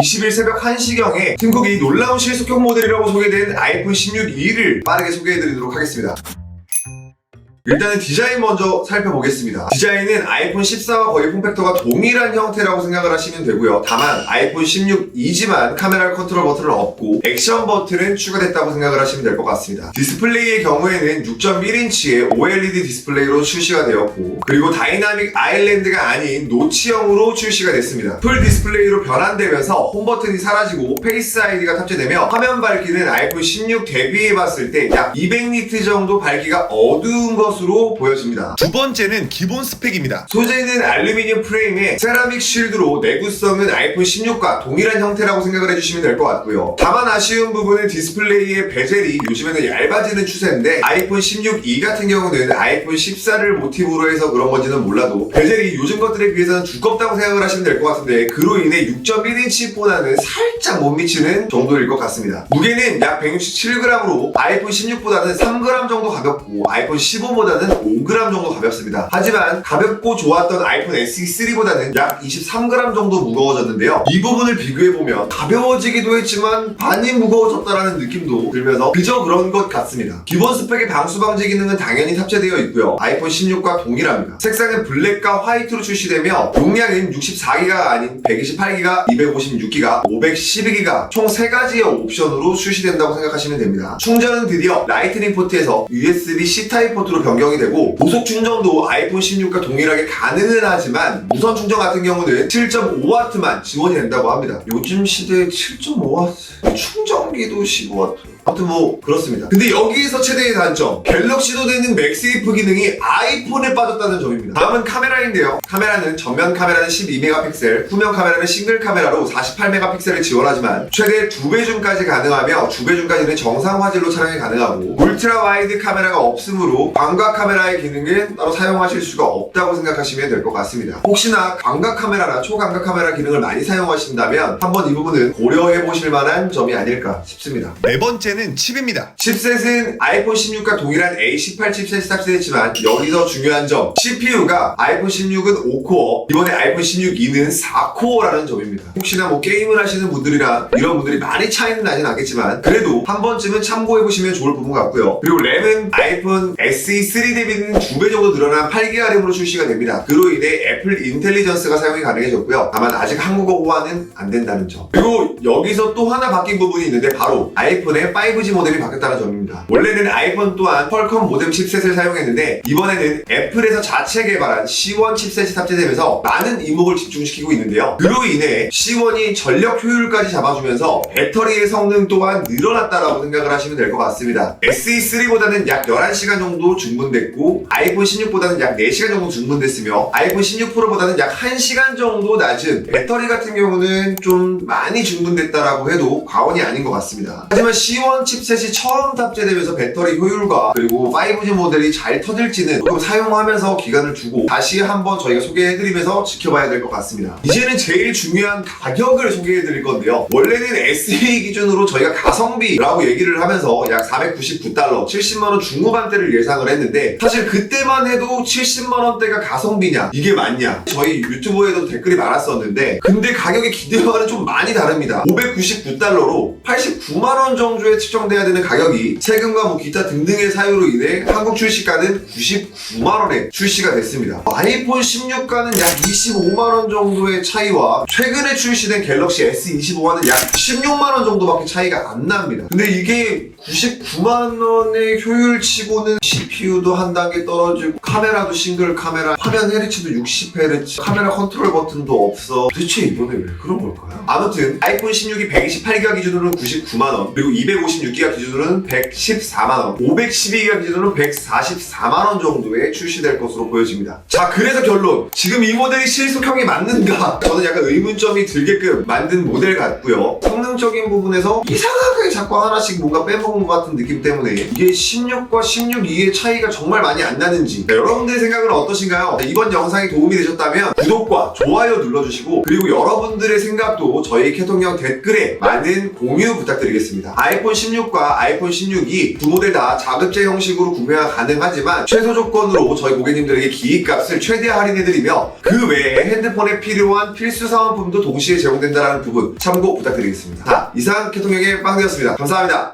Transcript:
20일 새벽 1시경에 팀쿡이 놀라운 실속형 모델이라고 소개된 아이폰 16e를 빠르게 소개해드리도록 하겠습니다. 일단은 디자인 먼저 살펴보겠습니다. 디자인은 아이폰 14와 거의 폼팩터가 동일한 형태라고 생각을 하시면 되고요. 다만 아이폰 16이지만 카메라 컨트롤 버튼은 없고 액션 버튼은 추가됐다고 생각을 하시면 될 것 같습니다. 디스플레이의 경우에는 6.1인치의 OLED 디스플레이로 출시가 되었고, 그리고 다이나믹 아일랜드가 아닌 노치형으로 출시가 됐습니다. 풀 디스플레이로 변환되면서 홈 버튼이 사라지고 페이스 아이디가 탑재되며 화면 밝기는 아이폰 16 대비해 봤을 때 약 200니트 정도 밝기가 어두운 것으로 보여집니다. 두 번째는 기본 스펙입니다. 소재는 알루미늄 프레임에 세라믹 쉴드로 내구성은 아이폰 16과 동일한 형태라고 생각을 해주시면 될 것 같고요. 다만 아쉬운 부분은 디스플레이의 베젤이 요즘에는 얇아지는 추세인데 아이폰 16e 같은 경우는 아이폰 14를 모티브로 해서 그런 건지는 몰라도 베젤이 요즘 것들에 비해서는 두껍다고 생각을 하시면 될 것 같은데, 그로 인해 6.1인치보다는 살짝 못 미치는 정도일 것 같습니다. 무게는 약 167g으로 아이폰 16보다는 3g 정도 가볍고 아이폰 15보다는 5g 정도 가볍습니다. 하지만 가볍고 좋았던 아이폰 SE3보다는 약 23g 정도 무거워졌는데요. 이 부분을 비교해보면 가벼워지기도 했지만 많이 무거워졌다라는 느낌도 들면서 그저 그런 것 같습니다. 기본 스펙의 방수 방지 기능은 당연히 탑재되어 있고요. 아이폰 16과 동일합니다. 색상은 블랙과 화이트로 출시되며 용량은 64GB 아닌 128GB, 256GB, 512GB 총 3가지의 옵션으로 출시된다고 생각하시면 됩니다. 충전은 드디어 라이트닝 포트에서 USB-C 타입 포트로 변경이 되고, 고속 충전도 아이폰 16과 동일하게 가능은 하지만 무선 충전 같은 경우는 7.5W만 지원이 된다고 합니다. 요즘 시대에 7.5W 충전기도 15W, 아무튼 뭐 그렇습니다. 근데 여기에서 최대의 단점, 갤럭시도 되는 맥세이프 기능이 아이폰에 빠졌다는 점입니다. 다음은 카메라인데요. 카메라는 전면 카메라는 12메가픽셀, 후면 카메라는 싱글 카메라로 48메가픽셀을 지원하지만 최대 2배 줌까지 가능하며, 2배 줌까지는 정상 화질로 촬영이 가능하고, 울트라 와이드 카메라가 없으므로 광각 카메라의 기능은 따로 사용하실 수가 없다고 생각하시면 될 것 같습니다. 혹시나 광각 카메라나 초광각 카메라 기능을 많이 사용하신다면 한번 이 부분은 고려해 보실 만한 점이 아닐까 싶습니다. 네 번째는 칩입니다. 칩셋은 아이폰 16과 동일한 A18 칩셋이 탑재됐지만 여기서 중요한 점, CPU가 아이폰 16은 5코어, 이번에 아이폰 16e는 4코어라는 점입니다. 혹시나 뭐 게임을 하시는 분들이나 이런 분들이 많이 차이는 나진 않겠지만 그래도 한 번쯤은 참고해 보시면 좋을 부분 같고요. 그리고 램은 아이폰 SE3 대비는 2배 정도 늘어난 8GB 램으로 출시가 됩니다. 그로 인해 애플 인텔리전스가 사용이 가능해졌고요. 다만 아직 한국어 호환은 안 된다는 점. 그리고 여기서 또 하나 바뀐 부분이 있는데 바로 아이폰의 5G 모뎀이 바뀌었다는 점입니다. 원래는 아이폰 또한 퀄컴 모뎀 칩셋을 사용했는데 이번에는 애플에서 자체 개발한 C1 칩셋이 탑재되면서 많은 이목을 집중시키고 있는데요. 그로 인해 C1이 전력 효율까지 잡아주면서 배터리의 성능 또한 늘어났다라고 생각을 하시면 될 것 같습니다. SE3보다는 약 11시간 정도 중분됐고 아이폰 16보다는 약 4시간 정도 중분됐으며 아이폰 16 프로보다는 약 1시간 정도 낮은, 배터리 같은 경우는 좀 많이 중분됐다라고 해도 과언이 아닌 것 같습니다. 하지만 C1 칩셋이 처음 탑재되면서 배터리 효율과 그리고 5G 모델이 잘 터질지는 조금 사용하면서 기간을 두고 다시 한번 저희가 소개해드리면서 지켜봐야 될 것 같습니다. 이제는 제일 중요한 가격을 소개해드릴 건데요. 원래는 SE 기준으로 저희가 가성비라고 얘기를 하면서 약 499달러, 70만원 중후반대를 예상을 했는데 사실 그때만 해도 70만원대가 가성비냐, 이게 맞냐, 저희 유튜브에도 댓글이 많았었는데 근데 가격의 기대와는 좀 많이 다릅니다. 599달러로 89만원 정도에 측정돼야 되는 가격이 세금과 뭐 기타 등등의 사유로 인해 한국 출시가는 99만원에 출시가 됐습니다. 아이폰 16과는 약 25만원 정도의 차이와 최근에 출시된 갤럭시 S25와는 약 16만원 정도밖에 차이가 안 납니다. 근데 이게 99만원의 효율치고는 CPU도 한 단계 떨어지고 카메라도 싱글 카메라, 화면 헤르츠도 60Hz, 카메라 컨트롤 버튼도 없어. 도대체 이번에 왜 그런 걸까요? 아무튼 아이폰 16이 128GB 기준으로는 99만원, 그리고 256GB 기준으로는 114만원, 512GB 기준으로는 144만원 정도에 출시될 것으로 보여집니다. 자, 그래서 결론, 지금 이 모델이 실속형이 맞는가? 저는 약간 의문점이 들게끔 만든 모델 같고요. 성능적인 부분에서 이상하게 자꾸 하나씩 뭔가 빼먹은 것 같은 느낌 때문에 이게 16과 16E의 차이가 정말 많이 안 나는지, 여러분들의 생각은 어떠신가요? 이번 영상이 도움이 되셨다면 구독과 좋아요 눌러주시고, 그리고 여러분들의 생각도 저희 캐통형 댓글에 많은 공유 부탁드리겠습니다. 아이폰 16과 아이폰 16이 두 모델 다 자급제 형식으로 구매가 가능하지만 최소 조건으로 저희 고객님들에게 기입값을 최대한 할인해드리며 그 외에 핸드폰에 필요한 필수 사은품도 동시에 제공된다는 부분 참고 부탁드리겠습니다. 자, 이상 개통형의 빵되었습니다. 감사합니다.